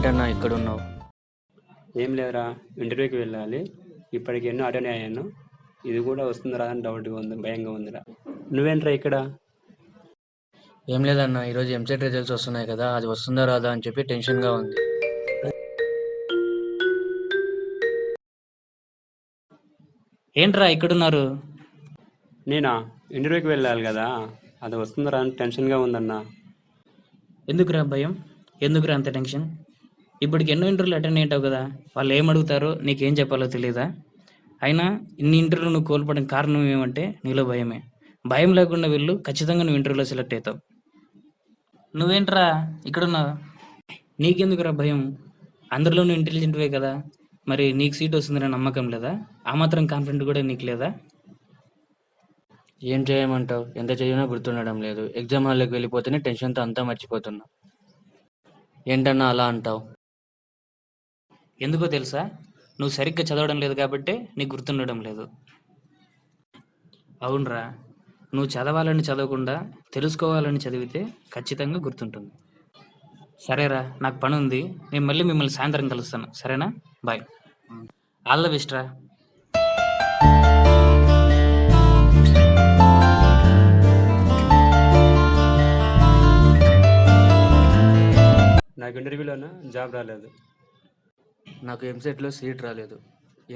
ఏంటన్నా ఇక్కడున్నావు? ఏం లేదురా, ఇంటర్వ్యూకి వెళ్ళాలి. ఇప్పటికి ఎన్నో అటెండ్ అయ్యాను. ఇది కూడా వస్తుందిరా అని డౌట్గా ఉంది, భయంగా ఉందిరా. నువ్వేంట్రా ఇక్కడ? ఏం లేదన్నా, ఈరోజు ఎంసెట్ రిజల్ట్స్ వస్తున్నాయి కదా, అది వస్తుందా రాదా అని చెప్పి టెన్షన్గా ఉంది. ఏంట్రా ఇక్కడున్నారు? నేనా? ఇంటర్వ్యూకి వెళ్ళాలి కదా, అది వస్తుందిరా అని టెన్షన్గా ఉందన్నా. ఎందుకురా భయం? ఎందుకురా అంత టెన్షన్? ఇప్పటికి ఎన్నో ఇంటర్వ్యూలు అటెండ్ అయ్యావు కదా, వాళ్ళు ఏం అడుగుతారో నీకేం చెప్పాలో తెలియదా? అయినా ఇన్ని ఇంటర్వ్యూలు నువ్వు కోల్పోవడం కారణం ఏమంటే నీలో భయమే. భయం లేకుండా వెళ్ళు, ఖచ్చితంగా నువ్వు ఇంటర్వ్యూలో సెలెక్ట్ అవుతావు. నువ్వేంట్రా ఇక్కడున్నావు? నీకెందుకురా భయం? అందరిలో నువ్వు ఇంటెలిజెంట్వే కదా, మరి నీకు సీట్ వస్తుందనే నమ్మకం లేదా? ఆ మాత్రం కాన్ఫిడెంట్ కూడా నీకు లేదా? ఏం చేయమంటావు? ఎంత చదివినా గుర్తుండడం లేదు. ఎగ్జామ్ హాల్లోకి వెళ్ళిపోతేనే టెన్షన్తో అంతా మర్చిపోతున్నా. ఏంటన్నా అలా అంటావు? ఎందుకో తెలుసా? నువ్వు సరిగ్గా చదవడం లేదు కాబట్టే నీకు గుర్తుండడం లేదు. అవునరా, నువ్వు చదవాలని చదవకుండా తెలుసుకోవాలని చదివితే ఖచ్చితంగా గుర్తుంటుంది. సరేరా, నాకు పని ఉంది, నేను మళ్ళీ మిమ్మల్ని సాయంత్రం కలుస్తాను, సరేనా? బాయ్. ఆల్ ద బెస్ట్ రా. నాకు ఇంటర్వ్యూలోనా జాబ్ రాలేదు. నాకు ఎంసెట్లో సీట్ రాలేదు.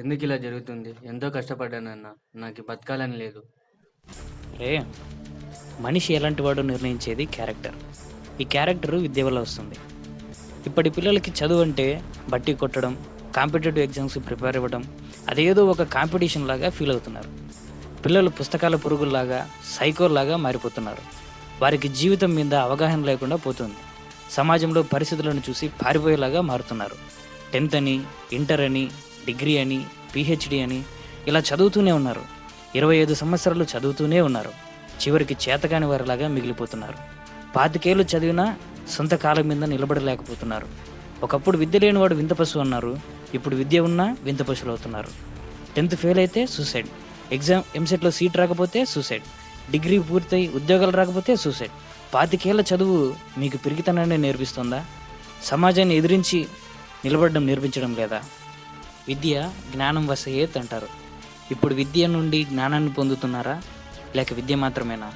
ఎందుకు ఇలా జరుగుతుంది? ఎంతో కష్టపడ్డానన్నా, నాకు బతకాలని లేదు. రే, మనిషి ఎలాంటి వాడు నిర్ణయించేది క్యారెక్టర్. ఈ క్యారెక్టర్ విద్య వల్ల వస్తుంది. ఇప్పటి పిల్లలకి చదువు అంటే బట్టి కొట్టడం, కాంపిటేటివ్ ఎగ్జామ్స్కి ప్రిపేర్ అవ్వడం, అదేదో ఒక కాంపిటీషన్ లాగా ఫీల్ అవుతున్నారు. పిల్లలు పుస్తకాల పురుగుల్లాగా, సైకోల్లాగా మారిపోతున్నారు. వారికి జీవితం మీద అవగాహన లేకుండా పోతుంది. సమాజంలో పరిస్థితులను చూసి పారిపోయేలాగా మారుతున్నారు. 10th అని, ఇంటర్ అని, డిగ్రీ అని, పిహెచ్డి అని ఇలా చదువుతూనే ఉన్నారు. 25 సంవత్సరాలు చదువుతూనే ఉన్నారు. చివరికి చేతకాని వారిలాగా మిగిలిపోతున్నారు. 25 ఏళ్ళు చదివినా సొంత కాలం మీద నిలబడలేకపోతున్నారు. ఒకప్పుడు విద్య లేనివాడు వింత పశువు అన్నారు, ఇప్పుడు విద్య ఉన్నా వింత పశువులు అవుతున్నారు. 10th ఫెయిల్ అయితే సూసైడ్, ఎంసెట్లో సీట్ రాకపోతే సూసైడ్, డిగ్రీ పూర్తయి ఉద్యోగాలు రాకపోతే సూసైడ్. 25 ఏళ్ల చదువు మీకు పిరికితనాన్ని నేర్పిస్తుందా? సమాజాన్ని ఎదిరించి నిలబడడం నేర్పించడం లేదా? విద్య జ్ఞానం వసయేత్ అంటారు. ఇప్పుడు విద్య నుండి జ్ఞానాన్ని పొందుతున్నారా, లేక విద్య మాత్రమేనా?